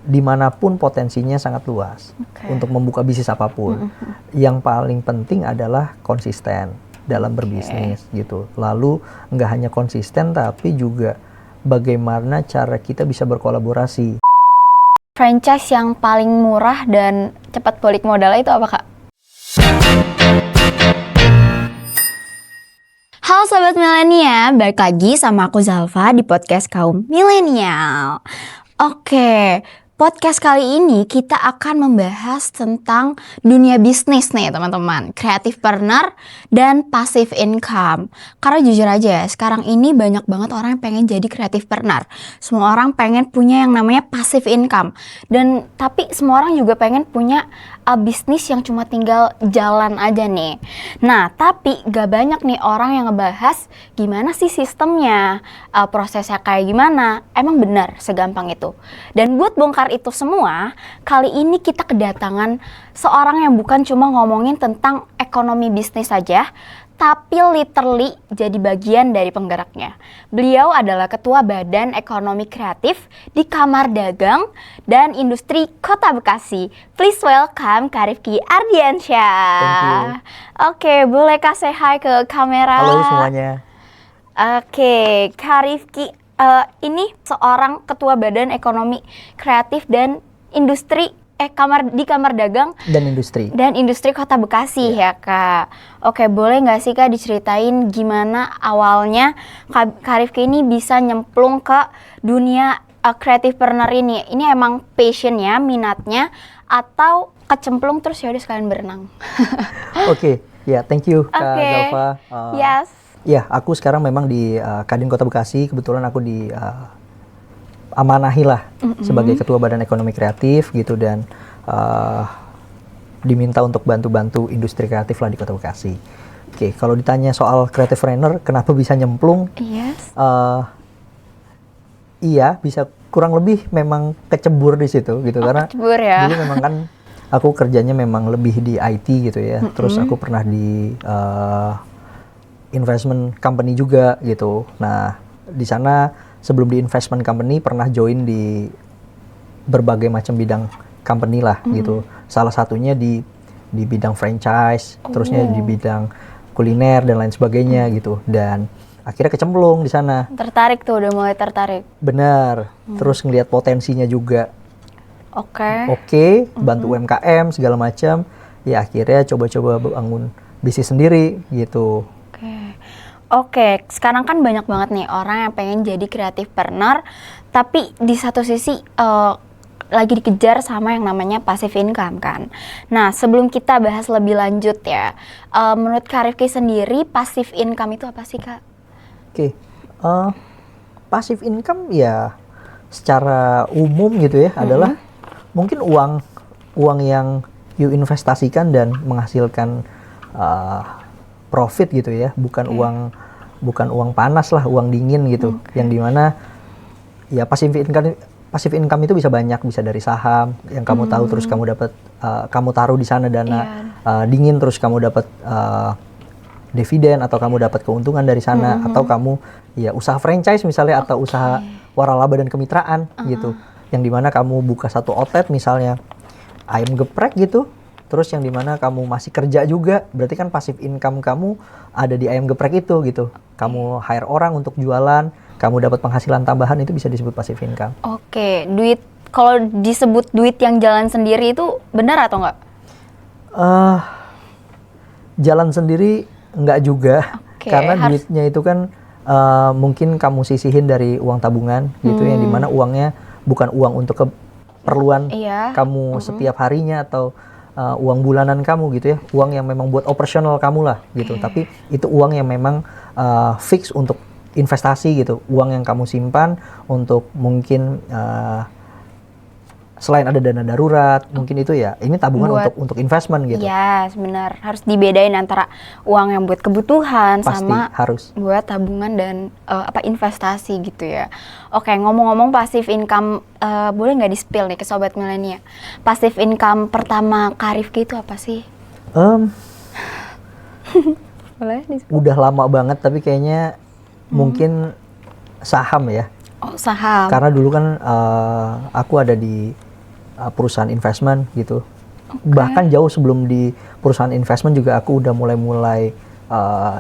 dimanapun potensinya sangat luas untuk membuka bisnis apapun. Yang paling penting adalah konsisten dalam berbisnis gitu. Lalu nggak hanya konsisten tapi juga bagaimana cara kita bisa berkolaborasi. Franchise yang paling murah dan cepat balik modalnya itu apa, Kak? Halo Sobat Milenial, balik lagi sama aku Zalfa di podcast Kaum Milenial. Oke, podcast kali ini kita akan membahas tentang dunia bisnis nih teman-teman, creativepreneur dan passive income. Karena jujur aja, sekarang ini banyak banget orang yang pengen jadi creativepreneur. Semua orang pengen punya yang namanya passive income. Dan tapi semua orang juga pengen punya bisnis yang cuma tinggal jalan aja nih. Nah, tapi gak banyak nih orang yang ngebahas gimana sih sistemnya, prosesnya kayak gimana. Emang benar segampang itu. Dan buat bongkar itu semua, kali ini kita kedatangan seorang yang bukan cuma ngomongin tentang ekonomi bisnis saja, tapi literally jadi bagian dari penggeraknya. Beliau adalah Ketua Badan Ekonomi Kreatif di Kamar Dagang dan Industri Kota Bekasi. Please welcome Kak Rifki Ardiansyah. Oke, boleh Kak say hi ke kamera? Halo semuanya. Oke, Kak Rifki ini seorang Ketua Badan Ekonomi Kreatif dan Industri di Kamar Dagang dan Industri Kota Bekasi ya Kak. Oke, boleh nggak sih Kak diceritain gimana awalnya Kak Rifki ini bisa nyemplung ke dunia creativepreneur ini? Ini emang passionnya, minatnya, atau kecemplung terus ya udah sekalian berenang? Oke, ya thank you Kak Zalfa. Yes. Ya, aku sekarang memang di Kadin Kota Bekasi. Kebetulan aku di amanahi lah sebagai Ketua Badan Ekonomi Kreatif gitu, dan diminta untuk bantu-bantu industri kreatif lah di Kota Bekasi. Oke, kalau ditanya soal creativepreneur kenapa bisa nyemplung? Yes. Iya, bisa kurang lebih memang kecebur di situ gitu, karena kecebur ya. Dulu memang kan aku kerjanya memang lebih di IT gitu ya. Terus aku pernah di investment company juga gitu. Nah, di sana sebelum di investment company pernah join di berbagai macam bidang company lah gitu. Salah satunya di bidang franchise, terusnya di bidang kuliner dan lain sebagainya gitu. Dan akhirnya kecemplung di sana. Tertarik tuh, udah mulai tertarik. Benar. Terus ngelihat potensinya juga. Oke, bantu UMKM segala macam. Ya akhirnya coba-coba bangun bisnis sendiri gitu. Oke, sekarang kan banyak banget nih orang yang pengen jadi creativepreneur, tapi di satu sisi lagi dikejar sama yang namanya passive income kan. Nah, sebelum kita bahas lebih lanjut ya, menurut Kak Rifki sendiri passive income itu apa sih Kak? Oke, passive income ya secara umum gitu ya adalah mungkin uang yang you investasikan dan menghasilkan profit gitu ya, bukan uang panas lah, uang dingin gitu, yang dimana ya passive income itu bisa banyak, bisa dari saham yang kamu tahu terus kamu dapat kamu taruh di sana dana dingin terus kamu dapat dividen atau kamu dapat keuntungan dari sana, atau kamu ya usaha franchise misalnya atau usaha waralaba dan kemitraan gitu, yang dimana kamu buka satu outlet misalnya ayam geprek gitu. Terus yang dimana kamu masih kerja juga, berarti kan passive income kamu ada di ayam geprek itu gitu. Kamu hire orang untuk jualan, kamu dapat penghasilan tambahan, itu bisa disebut passive income. Oke, duit, kalau disebut duit yang jalan sendiri itu benar atau enggak? Jalan sendiri enggak juga, karena duitnya itu kan mungkin kamu sisihin dari uang tabungan gitu, yang dimana uangnya bukan uang untuk keperluan kamu setiap harinya atau uang bulanan kamu gitu ya, uang yang memang buat operasional kamu lah gitu. Tapi itu uang yang memang fix untuk investasi gitu, uang yang kamu simpan untuk mungkin selain ada dana darurat, mungkin itu ya ini tabungan untuk investment gitu. Iya, benar. Harus dibedain antara uang yang buat kebutuhan Pasti, sama harus buat tabungan dan investasi gitu ya. Oke, ngomong-ngomong passive income, boleh nggak di-spill nih ke Sobat Milenial? Passive income pertama Kak Rifki itu apa sih? Boleh di-spill? Udah lama banget, tapi kayaknya mungkin saham ya. Oh, saham. Karena dulu kan aku ada di perusahaan investment gitu. Bahkan jauh sebelum di perusahaan investment juga aku udah mulai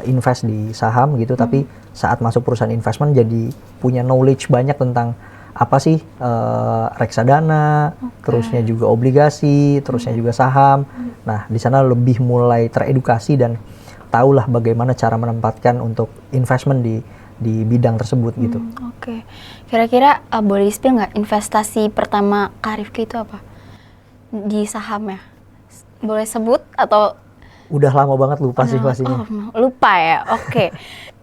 invest di saham gitu. Tapi saat masuk perusahaan investment jadi punya knowledge banyak tentang apa sih reksadana, terusnya juga obligasi, terusnya juga saham. Nah, di sana lebih mulai teredukasi dan tahulah bagaimana cara menempatkan untuk investment di bidang tersebut gitu. Oke. Kira-kira boleh spill nggak investasi pertama Kak Rifki itu apa? Di saham ya? Boleh sebut atau Udah lama banget lupa sih pastinya. lupa ya? Oke.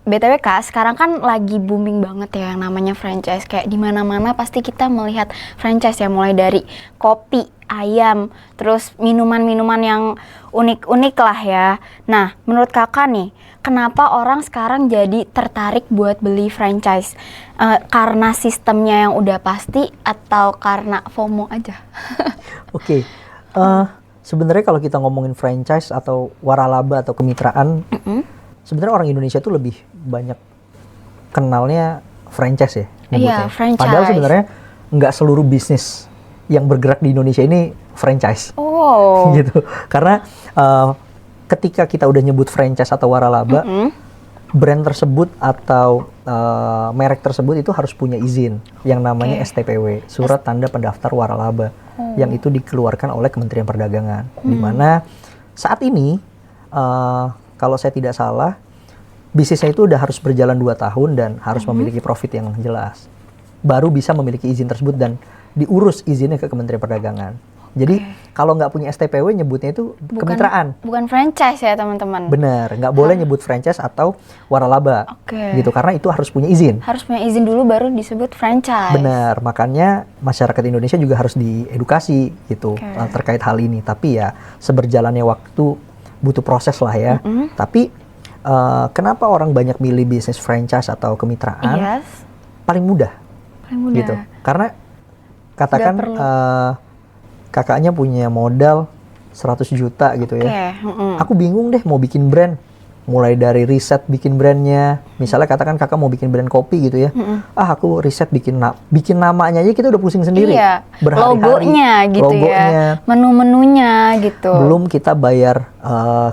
BTW Kak, sekarang kan lagi booming banget ya yang namanya franchise. Kayak di mana-mana pasti kita melihat franchise ya, mulai dari kopi, ayam, terus minuman-minuman yang unik-unik lah ya. Nah, menurut Kakak nih, kenapa orang sekarang jadi tertarik buat beli franchise? Karena sistemnya yang udah pasti atau karena FOMO aja? Oke. Sebenarnya kalau kita ngomongin franchise atau waralaba atau kemitraan, sebenarnya orang Indonesia tuh lebih banyak kenalnya franchise ya nyebutnya. Iya, franchise. Padahal sebenarnya nggak seluruh bisnis yang bergerak di Indonesia ini franchise. Oh. Gitu. Karena ketika kita udah nyebut franchise atau waralaba, brand tersebut atau merek tersebut itu harus punya izin yang namanya STPW, Surat Tanda Pendaftar Waralaba, yang itu dikeluarkan oleh Kementerian Perdagangan. Di mana saat ini kalau saya tidak salah, bisnisnya itu udah harus berjalan 2 tahun dan harus memiliki profit yang jelas. Baru bisa memiliki izin tersebut dan diurus izinnya ke Kementerian Perdagangan. Jadi kalau nggak punya STPW nyebutnya itu kemitraan. Bukan franchise ya teman-teman? Bener, nggak boleh nyebut franchise atau waralaba. Gitu, karena itu harus punya izin. Harus punya izin dulu baru disebut franchise. Bener, makanya masyarakat Indonesia juga harus diedukasi gitu terkait hal ini. Tapi ya seberjalannya waktu butuh proses lah ya. Tapi kenapa orang banyak milih bisnis franchise atau kemitraan? Paling mudah. Gitu. Karena katakan kakaknya punya modal 100 juta gitu ya. Aku bingung deh mau bikin brand. Mulai dari riset bikin brandnya. Misalnya katakan kakak mau bikin brand kopi gitu ya. Aku riset bikin namanya aja kita udah pusing sendiri. Iya. Berhari-hari. Logonya gitu ya. Menu-menunya gitu. Belum kita bayar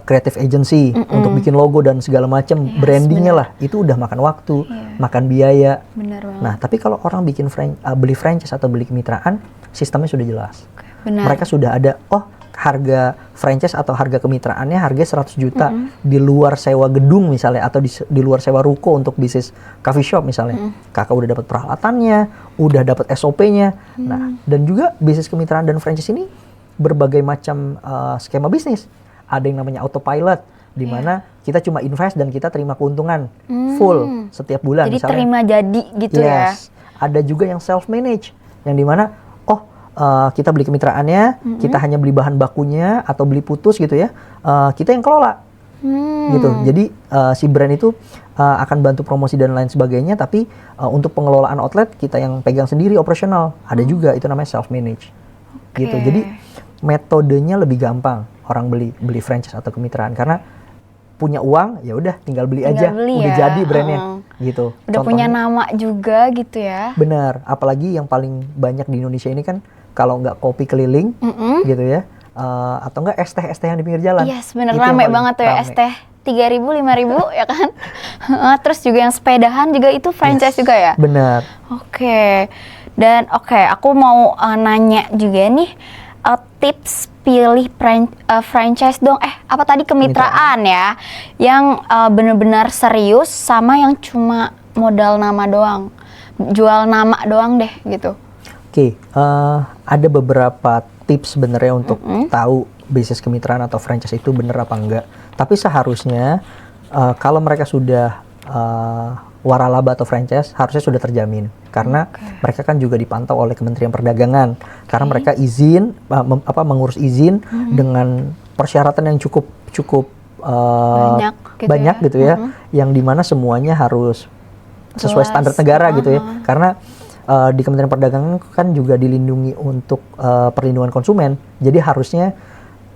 creative agency untuk bikin logo dan segala macam. Brandingnya lah. Itu udah makan waktu, makan biaya. Benar banget. Nah, tapi kalau orang bikin beli franchise atau beli kemitraan, sistemnya sudah jelas. Benar. Mereka sudah ada, harga franchise atau harga kemitraannya harganya 100 juta di luar sewa gedung misalnya atau di luar sewa ruko untuk bisnis coffee shop misalnya. Kakak udah dapat peralatannya, udah dapat SOP-nya. Nah, dan juga bisnis kemitraan dan franchise ini berbagai macam skema bisnis. Ada yang namanya autopilot di mana kita cuma invest dan kita terima keuntungan full setiap bulan. Jadi misalnya. terima jadi gitu ya. Ada juga yang self manage yang di mana kita beli kemitraannya, kita hanya beli bahan bakunya atau beli putus gitu ya, kita yang kelola gitu. Jadi si brand itu akan bantu promosi dan lain sebagainya, tapi untuk pengelolaan outlet kita yang pegang sendiri operasional. Ada juga itu namanya self manage gitu. Jadi metodenya lebih gampang orang beli franchise atau kemitraan karena punya uang ya udah tinggal beli aja, udah jadi brandnya gitu. Udah punya nama juga gitu ya. Benar, apalagi yang paling banyak di Indonesia ini kan kalau nggak kopi keliling gitu ya, atau nggak es teh yang di pinggir jalan. Iya, bener rame banget tuh ya es teh 3.000, 5.000 ya kan. Terus juga yang sepedahan juga itu franchise juga ya. Benar. Dan aku mau nanya juga nih tips pilih franchise dong. Apa tadi kemitraan ya, yang benar-benar serius sama yang cuma modal nama doang, jual nama doang deh gitu. Ada beberapa tips sebenarnya untuk tahu bisnis kemitraan atau franchise itu bener apa enggak. Tapi seharusnya kalau mereka sudah waralaba atau franchise harusnya sudah terjamin karena mereka kan juga dipantau oleh Kementerian Perdagangan karena mereka izin mengurus izin dengan persyaratan yang cukup banyak gitu ya, yang dimana semuanya harus sesuai standar negara gitu ya, karena di Kementerian Perdagangan kan juga dilindungi untuk perlindungan konsumen. Jadi harusnya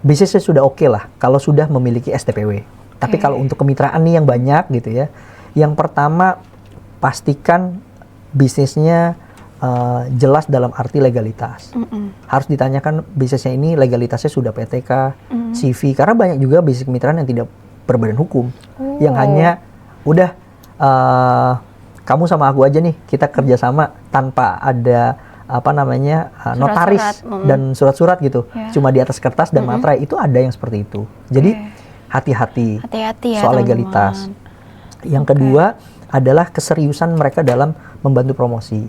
bisnisnya sudah oke lah kalau sudah memiliki STPW. Tapi kalau untuk kemitraan nih yang banyak gitu ya, yang pertama pastikan bisnisnya jelas dalam arti legalitas. Harus ditanyakan bisnisnya ini legalitasnya sudah PTK, CV, karena banyak juga bisnis kemitraan yang tidak berbadan hukum, yang hanya udah kamu sama aku aja nih, kita kerjasama tanpa ada notaris dan surat-surat gitu, cuma di atas kertas dan materai. Itu ada yang seperti itu. Jadi hati-hati ya, soal teman-teman. legalitas. Yang kedua adalah keseriusan mereka dalam membantu promosi.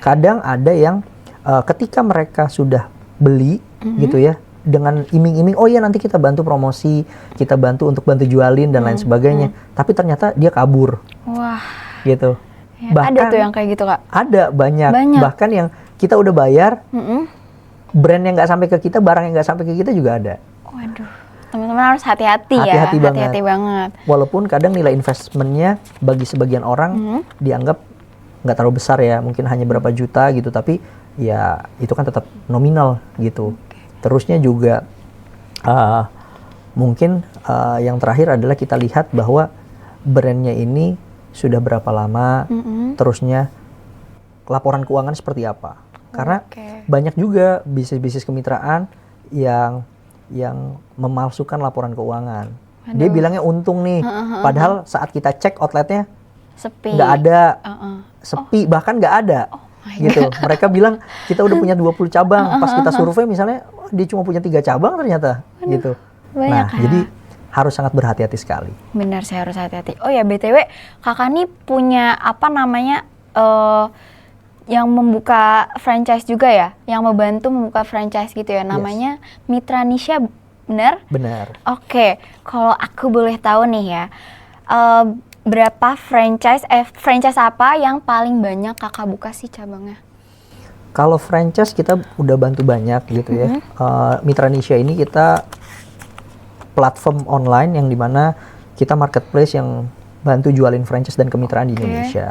Kadang ada yang ketika mereka sudah beli gitu ya, dengan iming-iming, oh iya nanti kita bantu promosi, kita bantu untuk bantu jualin dan lain sebagainya. Tapi ternyata dia kabur. Wah. Gitu. Ya, Bahkan ada tuh yang kayak gitu, Kak? Ada banyak. Bahkan yang kita udah bayar, brand yang nggak sampai ke kita, barang yang nggak sampai ke kita juga ada. Waduh, teman-teman harus hati-hati ya. Hati-hati banget. Walaupun kadang nilai investmentnya bagi sebagian orang dianggap nggak terlalu besar ya, mungkin hanya berapa juta gitu, tapi ya itu kan tetap nominal gitu. Terusnya juga mungkin yang terakhir adalah kita lihat bahwa brandnya ini sudah berapa lama, terusnya laporan keuangan seperti apa. Karena banyak juga bisnis-bisnis kemitraan yang memalsukan laporan keuangan. Dia bilangnya untung nih, padahal saat kita cek outletnya sepi, nggak ada, sepi, bahkan nggak ada. Gitu. Mereka bilang kita udah punya 20 cabang, pas kita survei misalnya dia cuma punya 3 cabang ternyata. Gitu. Nah, jadi harus sangat berhati-hati sekali. Benar, saya harus hati-hati. Oh ya, BTW, Kakak nih punya yang membuka franchise juga ya? Yang membantu membuka franchise gitu ya? Namanya Mitra Nisha, benar? Benar. Oke, kalau aku boleh tahu nih ya, berapa franchise apa yang paling banyak Kakak buka sih cabangnya? Kalau franchise kita udah bantu banyak gitu ya. Mitra Nisha ini kita platform online yang dimana kita marketplace yang bantu jualin franchise dan kemitraan di Indonesia.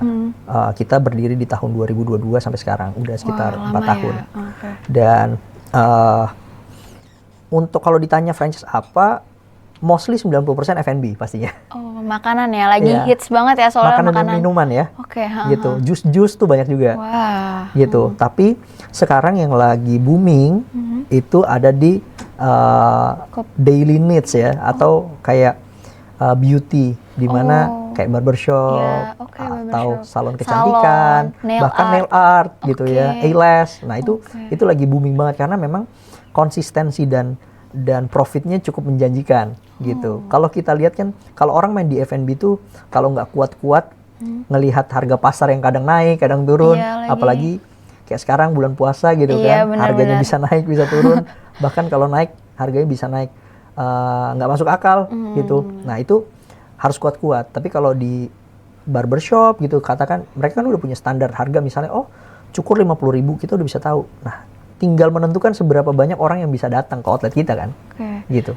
Kita berdiri di tahun 2022 sampai sekarang, udah sekitar 4 tahun. Ya? Dan untuk kalau ditanya franchise apa, mostly 90% F&B pastinya. Oh, makanan ya, lagi hits banget ya soalnya makanan. Dan minuman ya. Gitu. Jus-jus tuh banyak juga. Wah. Gitu. Tapi sekarang yang lagi booming itu ada di daily needs ya, atau kayak beauty, di mana kayak barbershop, atau salon kecantikan, bahkan nail art gitu ya, eyelash. Nah, itu lagi booming banget karena memang konsistensi dan profitnya cukup menjanjikan gitu. Kalau kita lihat kan, kalau orang main di F&B tuh kalau nggak kuat-kuat ngelihat harga pasar yang kadang naik, kadang turun, apalagi kayak sekarang bulan puasa gitu kan, harganya bisa naik, bisa turun, bahkan kalau naik harganya bisa naik nggak masuk akal gitu. Nah, itu harus kuat-kuat. Tapi kalau di barbershop gitu, katakan mereka kan udah punya standar harga, misalnya cukur 50.000, kita udah bisa tahu. Nah, tinggal menentukan seberapa banyak orang yang bisa datang ke outlet kita kan. Gitu.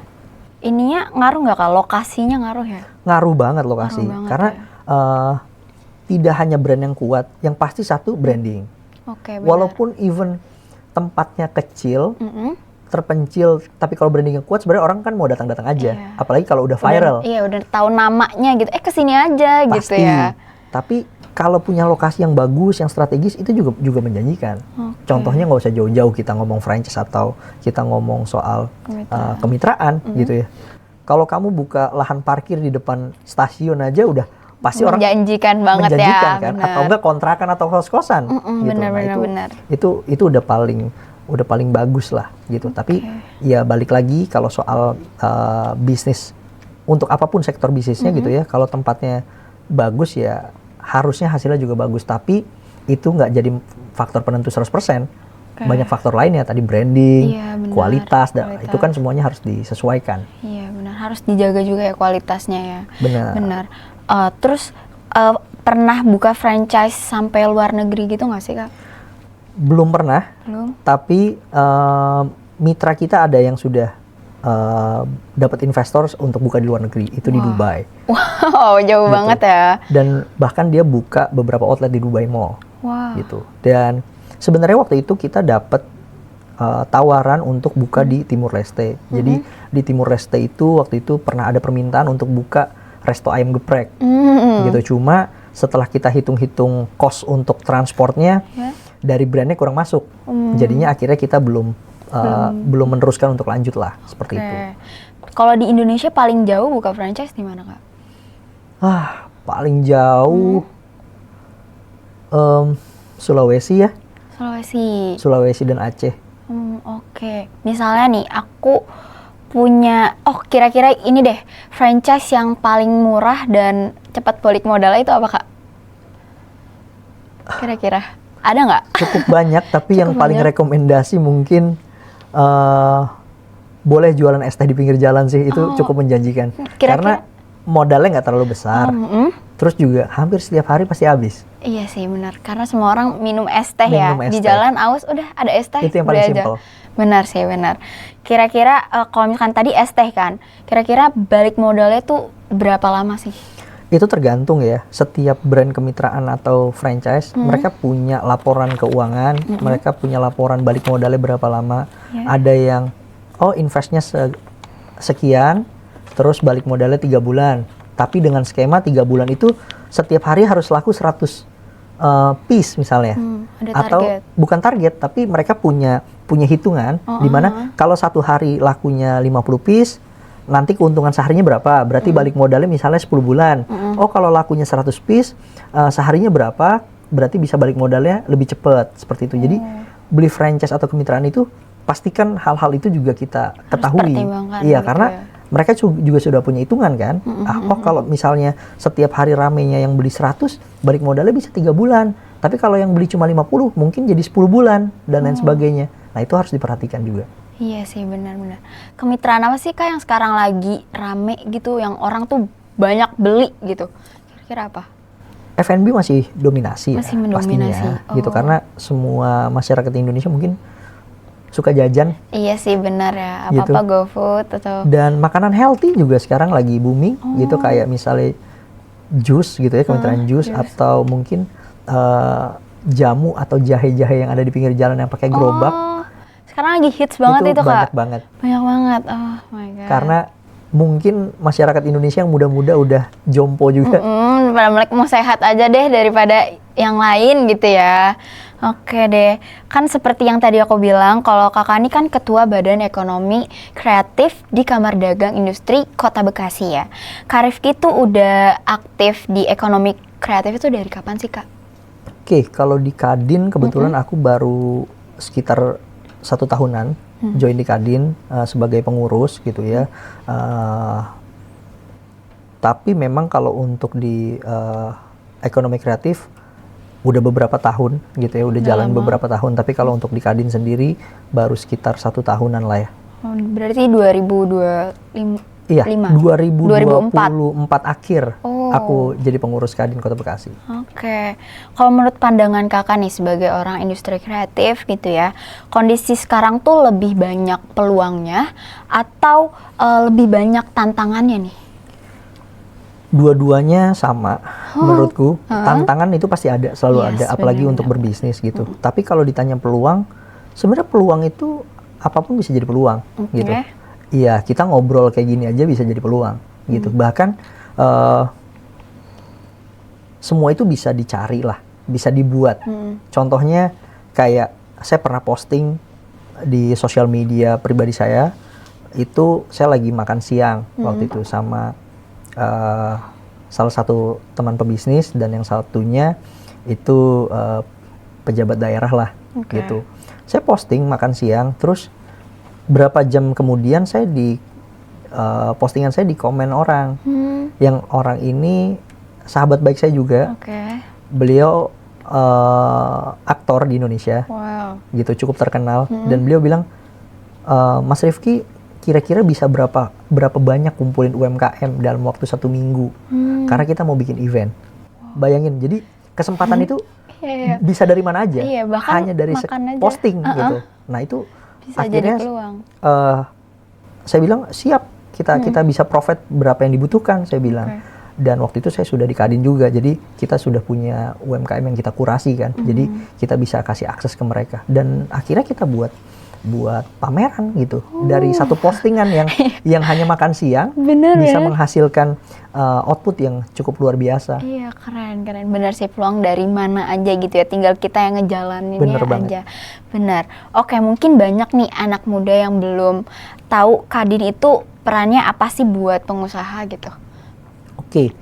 Ininya ngaruh nggak, Kak? Lokasinya ngaruh ya? Ngaruh banget lokasi. Karena tidak hanya brand yang kuat, yang pasti satu branding. Walaupun even tempatnya kecil, terpencil, tapi kalau brandingnya kuat, sebenarnya orang kan mau datang-datang aja. Apalagi kalau udah viral. Udah tahu namanya gitu. Kesini aja. Pasti. Gitu ya. Tapi kalau punya lokasi yang bagus, yang strategis, itu juga menjanjikan. Contohnya nggak usah jauh-jauh kita ngomong franchise atau kita ngomong soal kemitraan gitu ya. Kalau kamu buka lahan parkir di depan stasiun aja udah pasti orang menjanjikan banget ya. Kan? Atau enggak kontrakan atau kos-kosan. Gitu. Benar. Itu udah paling bagus lah gitu. Tapi ya balik lagi kalau soal bisnis, untuk apapun sektor bisnisnya gitu ya, kalau tempatnya bagus ya harusnya hasilnya juga bagus. Tapi itu nggak jadi faktor penentu 100%. Banyak faktor lainnya, tadi branding, kualitas, itu kan semuanya harus disesuaikan. Iya benar, harus dijaga juga ya kualitasnya ya. Benar. Terus pernah buka franchise sampai luar negeri gitu nggak sih, Kak? Belum pernah. Tapi mitra kita ada yang sudah dapat investor untuk buka di luar negeri, itu di Dubai. Wow, jauh gitu. Banget ya. Dan bahkan dia buka beberapa outlet di Dubai Mall. Gitu. Dan sebenarnya waktu itu kita dapat tawaran untuk buka di Timur Leste. Jadi di Timur Leste itu waktu itu pernah ada permintaan untuk buka resto ayam geprek. Gitu. Cuma setelah kita hitung-hitung cost untuk transportnya, dari brandnya kurang masuk. Jadinya akhirnya kita belum meneruskan untuk lanjut lah seperti itu. Kalau di Indonesia paling jauh buka franchise di mana, Kak? Paling jauh Sulawesi ya. Sulawesi dan Aceh. Oke. Misalnya nih aku punya, kira-kira ini deh, franchise yang paling murah dan cepat balik modalnya itu apa, Kak? Kira-kira ada nggak? Cukup banyak, tapi yang paling banyak. rekomendasi mungkin boleh jualan es teh di pinggir jalan sih, itu cukup menjanjikan. Karena modalnya nggak terlalu besar, terus juga hampir setiap hari pasti habis. Iya sih benar, karena semua orang minum es teh Minum ya, es di teh. jalan aus udah ada es teh. Itu yang paling udah aja. simpel. Benar sih, benar. Kira-kira kalau misalkan tadi es teh kan, kira-kira balik modalnya tuh berapa lama sih? Itu tergantung ya, setiap brand kemitraan atau franchise, mereka punya laporan keuangan, mereka punya laporan balik modalnya berapa lama. Ada yang, investnya sekian, terus balik modalnya 3 bulan. Tapi dengan skema 3 bulan itu, setiap hari harus laku 100 piece misalnya. Ada Atau target. bukan target, tapi mereka punya hitungan, di mana kalau satu hari lakunya 50 piece, nanti keuntungan seharinya berapa? Berarti balik modalnya misalnya 10 bulan. Kalau lakunya 100 piece, seharinya berapa? Berarti bisa balik modalnya lebih cepat. Seperti itu. Jadi beli franchise atau kemitraan itu, pastikan hal-hal itu juga kita ketahui. Iya, gitu karena ya. mereka juga sudah punya hitungan kan. Kalau misalnya setiap hari ramenya yang beli 100, balik modalnya bisa 3 bulan. Tapi kalau yang beli cuma 50, mungkin jadi 10 bulan dan lain sebagainya. Nah, itu harus diperhatikan juga. Iya sih, benar-benar. Kemitraan apa sih, Kak, yang sekarang lagi rame gitu, yang orang tuh banyak beli gitu? Kira-kira apa? F&B masih dominasi Masih ya, mendominasi. pastinya. Gitu, karena semua masyarakat Indonesia mungkin suka jajan. Iya sih, benar ya. Apa-apa GoFood atau... Dan makanan healthy juga sekarang lagi booming gitu, kayak misalnya jus gitu ya, kemitraan jus, atau mungkin jamu atau jahe-jahe yang ada di pinggir jalan yang pakai gerobak. Sekarang lagi hits banget itu, Kak. Banyak banget. Banyak banget. Oh my God. Karena mungkin masyarakat Indonesia yang muda-muda udah jompo juga. Pada mereka mau sehat aja deh daripada yang lain gitu ya. Oke deh, kan seperti yang tadi aku bilang, kalau Kakak ini kan Ketua Badan Ekonomi Kreatif di Kamar Dagang Industri Kota Bekasi ya. Kak Rifki tuh udah aktif di ekonomi kreatif itu dari kapan sih, Kak? Oke, kalau di Kadin kebetulan aku baru sekitar 1 tahunan join di Kadin sebagai pengurus gitu ya. Tapi memang kalau untuk di ekonomi kreatif udah beberapa tahun gitu ya, udah jalan beberapa tahun. Tapi kalau untuk di Kadin sendiri baru sekitar 1 tahunan lah ya. Berarti 2025. Iya, 2024 akhir Oh. aku jadi pengurus Kadin Kota Bekasi. Oke, kalau menurut pandangan Kakak nih sebagai orang industri kreatif gitu ya, kondisi sekarang tuh lebih banyak peluangnya atau lebih banyak tantangannya nih? Dua-duanya sama menurutku. Tantangan itu pasti ada, selalu ada, apalagi untuk berbisnis gitu. Tapi kalau ditanya peluang, sebenarnya peluang itu apapun bisa jadi peluang gitu. Iya, kita ngobrol kayak gini aja bisa jadi peluang gitu. Bahkan semua itu bisa dicari lah, bisa dibuat. Contohnya kayak saya pernah posting di sosial media pribadi saya, itu saya lagi makan siang waktu itu sama salah satu teman pebisnis, dan yang satunya itu pejabat daerah lah gitu. Saya posting makan siang, terus berapa jam kemudian saya di postingan saya di komen orang, yang orang ini sahabat baik saya juga. Beliau aktor di Indonesia, gitu, cukup terkenal, dan beliau bilang, Mas Rifki, kira-kira bisa berapa banyak kumpulin UMKM dalam waktu 1 minggu, karena kita mau bikin event. Bayangin, jadi kesempatan itu bisa dari mana aja, hanya dari posting gitu. Nah itu bisa akhirnya jadi peluang. Saya bilang siap, kita bisa profit berapa yang dibutuhkan, saya bilang. Dan waktu itu saya sudah di Kadin juga, jadi kita sudah punya UMKM yang kita kurasi kan, jadi kita bisa kasih akses ke mereka. Dan akhirnya kita buat buat pameran gitu. Dari satu postingan yang hanya makan siang Bener, bisa bener. menghasilkan output yang cukup luar biasa. Iya, keren. Bener sih, peluang dari mana aja gitu ya, tinggal kita yang ngejalaninnya Bener banget. aja. Bener. Oke, mungkin banyak nih anak muda yang belum tahu Kadin itu perannya apa sih buat pengusaha gitu. Oke,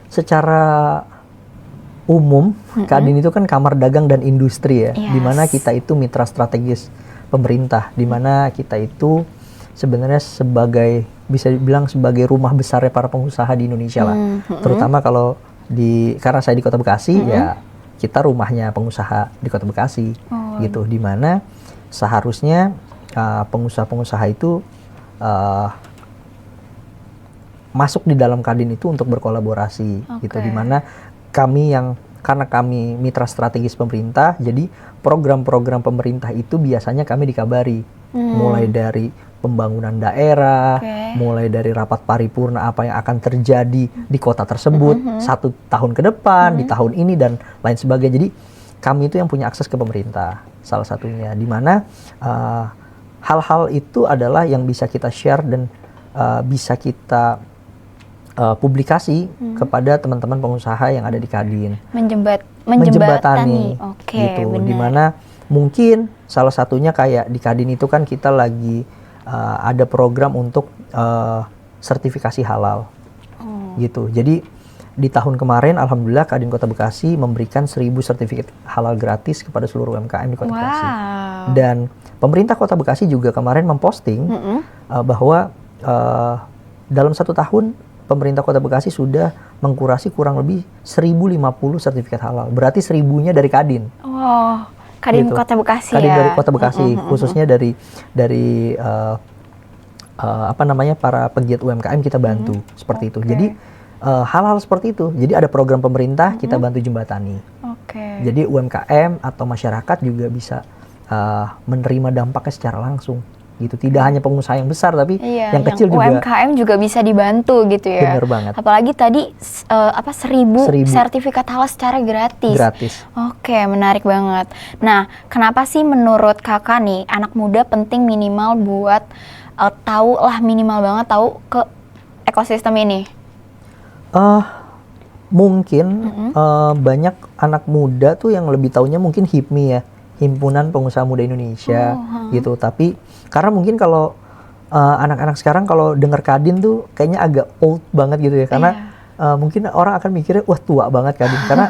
secara umum Kadin itu kan Kamar Dagang dan Industri ya, Yes. di mana kita itu mitra strategis pemerintah, di mana kita itu sebenarnya bisa dibilang sebagai rumah besarnya para pengusaha di Indonesia lah. Terutama kalau karena saya di Kota Bekasi ya, kita rumahnya pengusaha di Kota Bekasi gitu, di mana seharusnya pengusaha-pengusaha itu masuk di dalam Kadin itu untuk berkolaborasi gitu, di mana karena kami mitra strategis pemerintah, jadi program-program pemerintah itu biasanya kami dikabari, mulai dari pembangunan daerah, mulai dari rapat paripurna apa yang akan terjadi di kota tersebut 1 tahun ke depan, di tahun ini dan lain sebagainya. Jadi kami itu yang punya akses ke pemerintah, salah satunya, di mana hal-hal itu adalah yang bisa kita share dan bisa kita publikasi kepada teman-teman pengusaha yang ada di Kadin. Menjembatani gitu, dimana mungkin salah satunya kayak di Kadin itu kan kita lagi ada program untuk sertifikasi halal gitu. Jadi di tahun kemarin alhamdulillah Kadin Kota Bekasi memberikan 1.000 sertifikat halal gratis kepada seluruh UMKM di Kota Bekasi. Dan pemerintah Kota Bekasi juga kemarin memposting bahwa dalam 1 tahun pemerintah Kota Bekasi sudah mengkurasi kurang lebih 1.050 sertifikat halal. Berarti 1.000-nya dari Kadin. Kadin gitu. Kota Bekasi Kadin ya. dari Kota Bekasi, khususnya dari para pegiat UMKM kita bantu seperti itu. Jadi hal-hal seperti itu. Jadi ada program pemerintah kita bantu jembatani. Jadi UMKM atau masyarakat juga bisa menerima dampaknya secara langsung. Gitu. Tidak hanya pengusaha yang besar, tapi yang kecil juga. UMKM juga bisa dibantu gitu ya. Bener banget. Apalagi tadi 1.000 sertifikat halal secara gratis. Oke, menarik banget. Nah, kenapa sih menurut kakak nih anak muda penting minimal buat minimal banget tahu ke ekosistem ini? Mungkin banyak anak muda tuh yang lebih taunya mungkin HIPMI ya, Himpunan Pengusaha Muda Indonesia gitu. Tapi karena mungkin kalau anak-anak sekarang kalau dengar Kadin tuh kayaknya agak old banget gitu ya, karena mungkin orang akan mikirnya wah tua banget Kadin, karena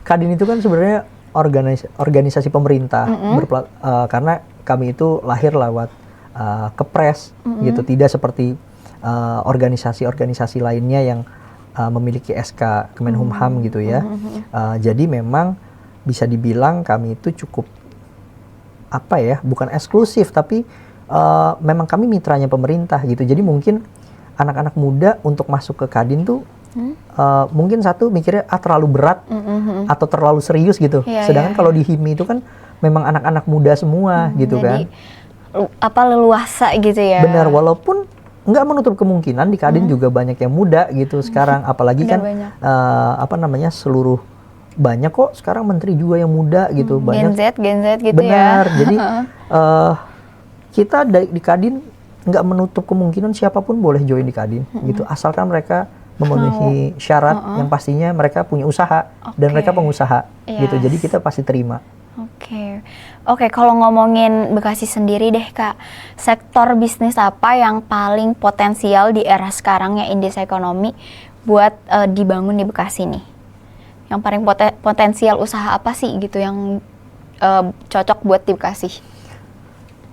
Kadin itu kan sebenarnya organisasi pemerintah, karena kami itu lahir lewat Kepres gitu, tidak seperti organisasi-organisasi lainnya yang memiliki SK Kemenhumham gitu ya. Jadi memang bisa dibilang kami itu cukup bukan eksklusif, tapi memang kami mitranya pemerintah gitu. Jadi mungkin anak-anak muda untuk masuk ke Kadin tuh mungkin satu mikirnya terlalu berat atau terlalu serius gitu. Sedangkan kalau di HIMI itu kan memang anak-anak muda semua gitu jadi, kan. Leluasa gitu ya. Benar, walaupun nggak menutup kemungkinan di Kadin juga banyak yang muda gitu sekarang. Apalagi kan seluruh banyak kok sekarang menteri juga yang muda gitu. Banyak Gen Z gitu benar, ya. Jadi kita di Kadin nggak menutup kemungkinan siapapun boleh join di Kadin gitu, asalkan mereka memenuhi syarat yang pastinya mereka punya usaha dan mereka pengusaha gitu. Jadi kita pasti terima. Oke, kalau ngomongin Bekasi sendiri deh Kak, sektor bisnis apa yang paling potensial di era sekarang ya in this economy buat dibangun di Bekasi nih? Yang paling potensial usaha apa sih gitu yang cocok buat di Bekasi?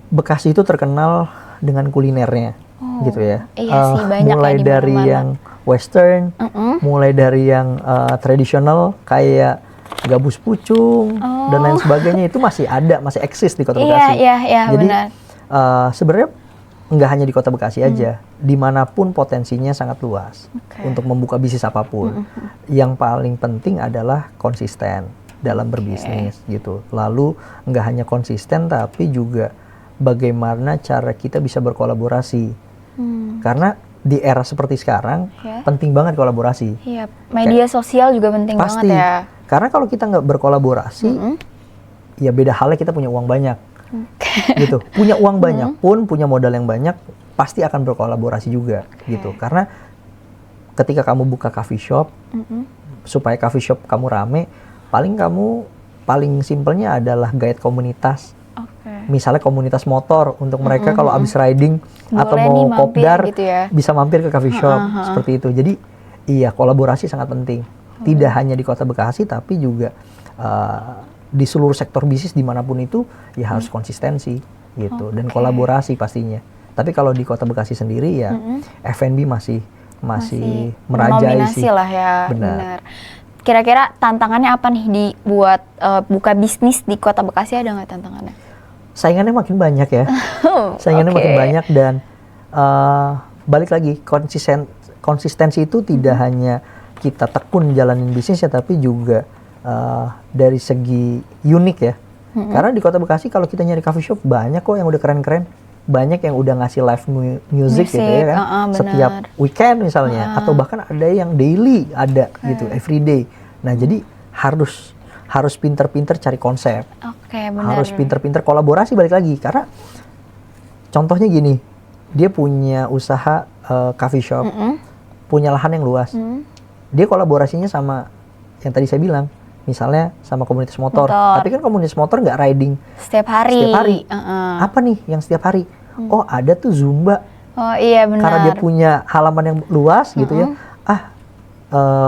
Bekasi itu terkenal dengan kulinernya gitu ya. Iya sih, banyak mulai ya dari yang western, mulai dari yang tradisional kayak gabus pucung dan lain sebagainya, itu masih eksis di Kota Bekasi. Iya, jadi benar. Sebenarnya nggak hanya di Kota Bekasi aja, dimanapun potensinya sangat luas untuk membuka bisnis apapun. Yang paling penting adalah konsisten dalam berbisnis gitu. Lalu nggak hanya konsisten, tapi juga bagaimana cara kita bisa berkolaborasi. Karena di era seperti sekarang penting banget kolaborasi. Iya, media sosial juga penting banget ya. Karena kalau kita nggak berkolaborasi, ya beda halnya kita punya uang banyak. gitu. Punya uang banyak pun, punya modal yang banyak, pasti akan berkolaborasi juga gitu. Karena ketika kamu buka coffee shop, supaya coffee shop kamu rame, paling simpelnya adalah guide komunitas. Misalnya komunitas motor untuk mereka kalau abis riding atau Boleh mau nih mampir kopdar gitu ya. bisa mampir ke coffee shop seperti itu. Jadi iya, kolaborasi sangat penting. Tidak hanya di Kota Bekasi tapi juga di seluruh sektor bisnis dimanapun itu ya harus konsistensi gitu dan kolaborasi pastinya. Tapi kalau di Kota Bekasi sendiri ya F&B masih merajai mendominasi sih. lah ya. Benar. Kira-kira tantangannya apa nih buat buka bisnis di Kota Bekasi, ada nggak tantangannya? Saingannya makin banyak ya. Saingannya makin banyak dan balik lagi konsistensi itu tidak hanya kita tekun jalanin bisnisnya tapi juga dari segi unik ya. Karena di Kota Bekasi kalau kita nyari coffee shop banyak kok yang udah keren-keren. Banyak yang udah ngasih live music gitu ya kan. Setiap weekend misalnya atau bahkan ada yang daily ada gitu, everyday. Nah, jadi harus pinter-pinter cari konsep. Benar. Harus pinter-pinter kolaborasi balik lagi karena contohnya gini, dia punya usaha coffee shop, punya lahan yang luas. Dia kolaborasinya sama yang tadi saya bilang, misalnya sama komunitas motor. Tapi kan komunitas motor nggak riding setiap hari. Apa nih yang setiap hari? Oh, ada tuh Zumba. Oh iya benar. Karena dia punya halaman yang luas gitu ya.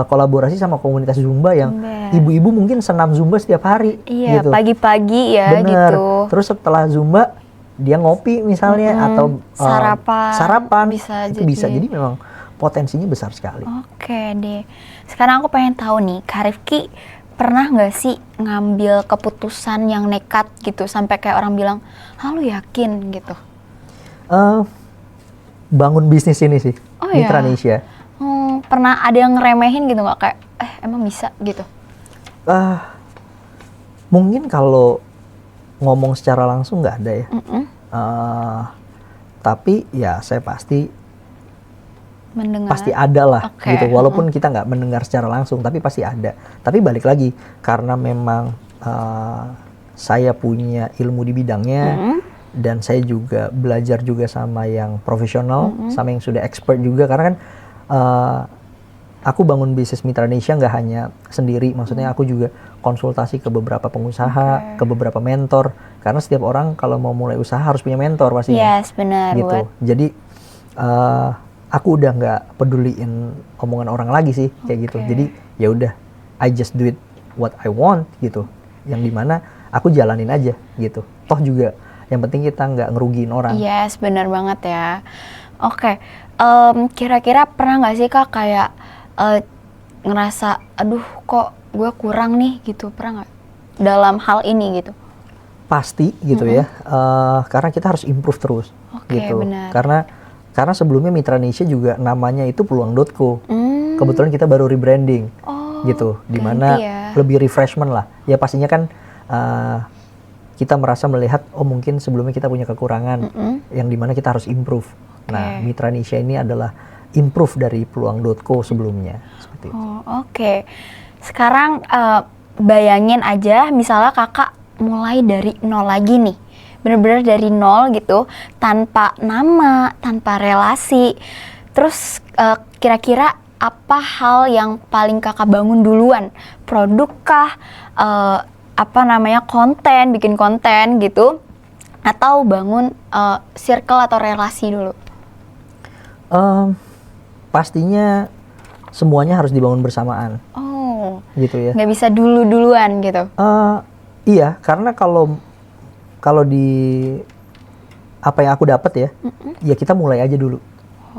Kolaborasi sama komunitas Zumba yang ibu-ibu mungkin senam Zumba setiap hari. Iya, gitu. pagi-pagi ya. Bener. Gitu. Terus setelah Zumba dia ngopi misalnya atau sarapan bisa itu bisa. Jadi memang potensinya besar sekali. Oke deh. Sekarang aku pengen tahu nih, Kak Rifki pernah nggak sih ngambil keputusan yang nekat gitu sampai kayak orang bilang, "Lu yakin?" gitu? Bangun bisnis ini sih, Mitranesia. Pernah ada yang ngeremehin gitu nggak, kayak emang bisa gitu? Mungkin kalau ngomong secara langsung nggak ada ya. Tapi ya saya pasti mendengar. Pasti ada lah gitu. Walaupun kita nggak mendengar secara langsung, tapi pasti ada. Tapi balik lagi karena memang saya punya ilmu di bidangnya. Dan saya juga belajar juga sama yang profesional, sama yang sudah expert juga. Karena kan aku bangun bisnis Mitranesia nggak hanya sendiri. Maksudnya aku juga konsultasi ke beberapa pengusaha, ke beberapa mentor. Karena setiap orang kalau mau mulai usaha harus punya mentor pastinya. Yes, benar. Gitu. Jadi aku udah nggak peduliin omongan orang lagi sih kayak gitu. Jadi ya udah, I just do it what I want gitu. Yang dimana aku jalanin aja gitu. Toh juga yang penting kita nggak ngerugiin orang. Yes, benar banget ya. Oke, kira-kira pernah nggak sih Kak kayak ngerasa, aduh kok gue kurang nih gitu, pernah nggak dalam hal ini gitu? Pasti gitu ya, karena kita harus improve terus gitu. Benar. Karena sebelumnya Mitranesia juga namanya itu Peluang.co. Kebetulan kita baru rebranding gitu, dimana lebih refreshment lah. Ya pastinya kan kita merasa melihat, mungkin sebelumnya kita punya kekurangan yang dimana kita harus improve. Nah, Mitranesia ini adalah improve dari Peluang.co sebelumnya. Seperti itu. Sekarang bayangin aja misalnya kakak mulai dari nol lagi nih. Bener-bener dari nol gitu, tanpa nama, tanpa relasi. Terus kira-kira apa hal yang paling kakak bangun duluan? Produk kah? Konten, bikin konten gitu, atau bangun circle atau relasi dulu? Pastinya semuanya harus dibangun bersamaan. Gitu ya. Nggak bisa duluan gitu? Iya, karena kalau di apa yang aku dapat ya, ya kita mulai aja dulu,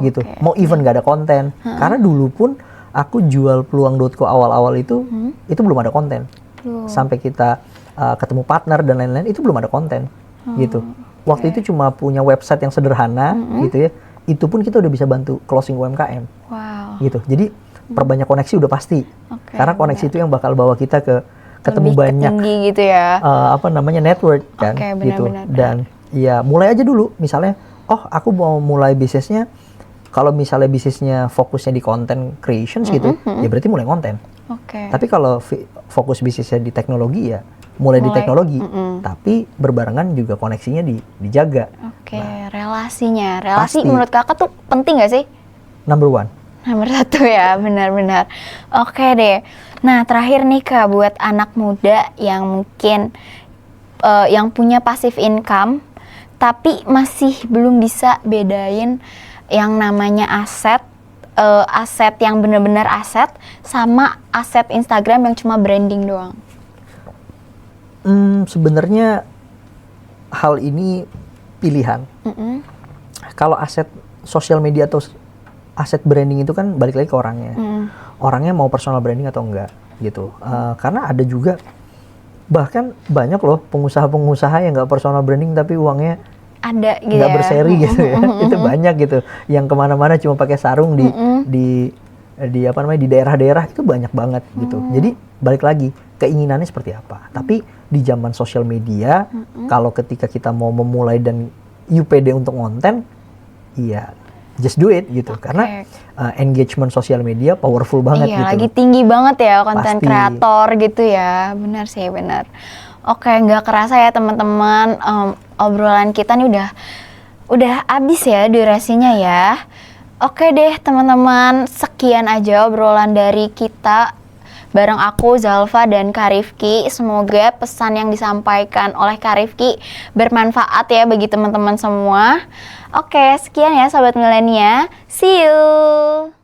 gitu. Mau even nggak ada konten, karena dulu pun aku jual Peluang.co awal-awal itu belum ada konten. Sampai kita ketemu partner dan lain-lain, itu belum ada konten, gitu. Waktu itu cuma punya website yang sederhana, gitu ya. Itu pun kita udah bisa bantu closing UMKM, gitu. Jadi perbanyak koneksi udah pasti, karena koneksi itu yang bakal bawa kita ketemu lebih banyak, gitu ya. Network kan, gitu. Dan ya mulai aja dulu, misalnya, aku mau mulai bisnisnya. Kalau misalnya bisnisnya fokusnya di content creations gitu, ya berarti mulai konten. Tapi kalau fokus bisnisnya di teknologi ya mulai di Mulai, teknologi, tapi berbarengan juga koneksinya dijaga. Oke, relasi Pasti. menurut kakak tuh penting gak sih? Number one. Nomor satu ya, benar-benar. Oke deh. Nah, terakhir nih Kak, buat anak muda yang mungkin yang punya passive income, tapi masih belum bisa bedain yang namanya aset, aset yang benar-benar aset, sama aset Instagram yang cuma branding doang. Sebenarnya hal ini pilihan. Kalau aset sosial media atau aset branding itu kan balik lagi ke orangnya. Orangnya mau personal branding atau enggak gitu. Karena ada juga bahkan banyak loh pengusaha-pengusaha yang nggak personal branding tapi uangnya Ada gitu nggak ya. berseri gitu ya. Itu banyak gitu. Yang kemana-mana cuma pakai sarung di apa namanya di daerah-daerah itu banyak banget gitu. Jadi balik lagi keinginannya seperti apa. Tapi di zaman sosial media kalau ketika kita mau memulai dan you pede untuk konten, iya just do it gitu. Karena engagement sosial media powerful banget Iya, gitu. lagi tinggi banget ya konten Pasti. kreator gitu ya. Benar sih, benar. Oke, nggak kerasa ya teman-teman, obrolan kita nih udah habis ya durasinya ya. Oke deh teman-teman, sekian aja obrolan dari kita bareng aku Zalfa dan Kak Rifki. Semoga pesan yang disampaikan oleh Kak Rifki bermanfaat ya bagi teman-teman semua. Oke, sekian ya Sobat Milenia. See you.